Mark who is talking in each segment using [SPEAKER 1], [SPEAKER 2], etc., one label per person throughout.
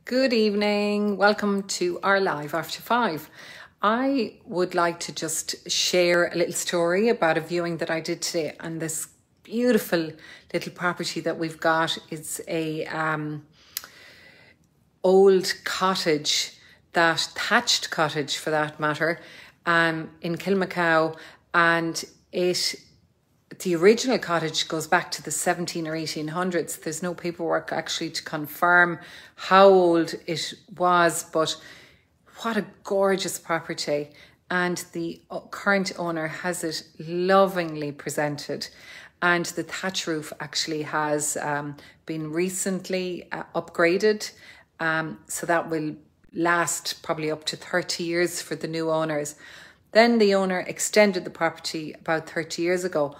[SPEAKER 1] Good evening. Welcome to our live after 5. I would like to just share a little story about a viewing that I did today on this beautiful little property that we've got. It's a old cottage, that thatched cottage for that matter, in Kilmacow, and the original cottage goes back to the 17 or 1800s. There's no paperwork actually to confirm how old it was, but what a gorgeous property. And the current owner has it lovingly presented. And the thatch roof actually has been recently upgraded. So that will last probably up to 30 years for the new owners. Then the owner extended the property about 30 years ago.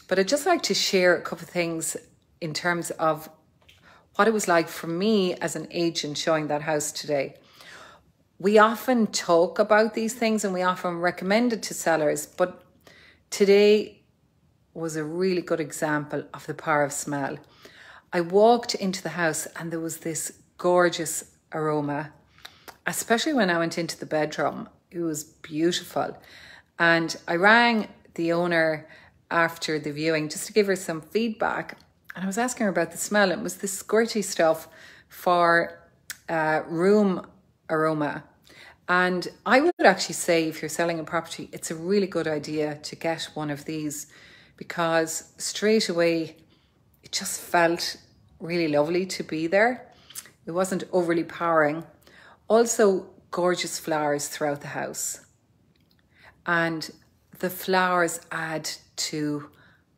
[SPEAKER 1] But I'd just like to share a couple of things in terms of what it was like for me as an agent showing that house today. We often talk about these things and we often recommend it to sellers, but today was a really good example of the power of smell. I walked into the house and there was this gorgeous aroma, especially when I went into the bedroom. It was beautiful. And I rang the owner after the viewing just to give her some feedback, and I was asking her about the smell. It was this squirty stuff for room aroma. And I would actually say, if you're selling a property, it's a really good idea to get one of these, because straight away it just felt really lovely to be there. It wasn't overly powering. Also, gorgeous flowers throughout the house, and the flowers add to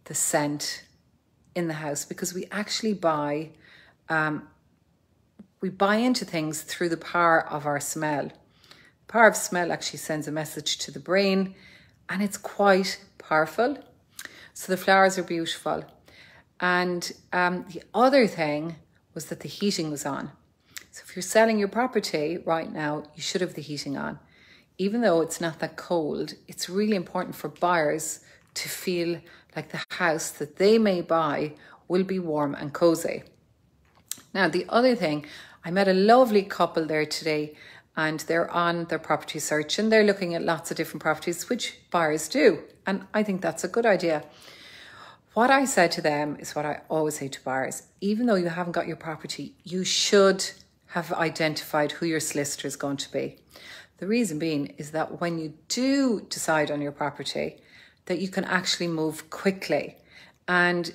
[SPEAKER 1] the scent in the house, because we actually buy into things through the power of our smell. The power of smell actually sends a message to the brain, and it's quite powerful. So the flowers are beautiful. And the other thing was that the heating was on. So if you're selling your property right now, you should have the heating on. Even though it's not that cold, it's really important for buyers to feel like the house that they may buy will be warm and cozy. Now, the other thing, I met a lovely couple there today, and they're on their property search and they're looking at lots of different properties, which buyers do. And I think that's a good idea. What I said to them is what I always say to buyers: even though you haven't got your property, you should have identified who your solicitor is going to be. The reason being is that when you do decide on your property, that you can actually move quickly. And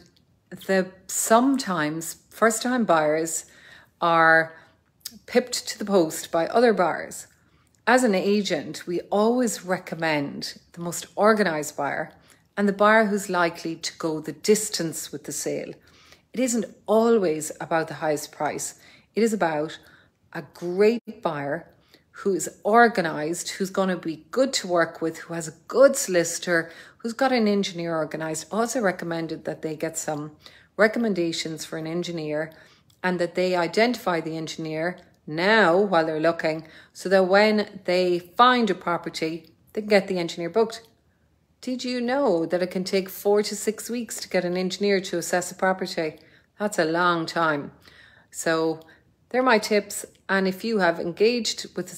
[SPEAKER 1] sometimes first-time buyers are pipped to the post by other buyers. As an agent, we always recommend the most organised buyer and the buyer who's likely to go the distance with the sale. It isn't always about the highest price. It is about a great buyer who is organised, who's going to be good to work with, who has a good solicitor, who's got an engineer organised. Also recommended that they get some recommendations for an engineer, and that they identify the engineer now while they're looking, so that when they find a property, they can get the engineer booked. Did you know that it can take 4 to 6 weeks to get an engineer to assess a property? That's a long time. So they're my tips. And if you have engaged with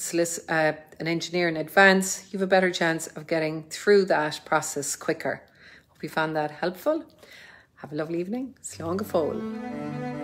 [SPEAKER 1] an engineer in advance, you have a better chance of getting through that process quicker. Hope you found that helpful. Have a lovely evening. Slán go fóill.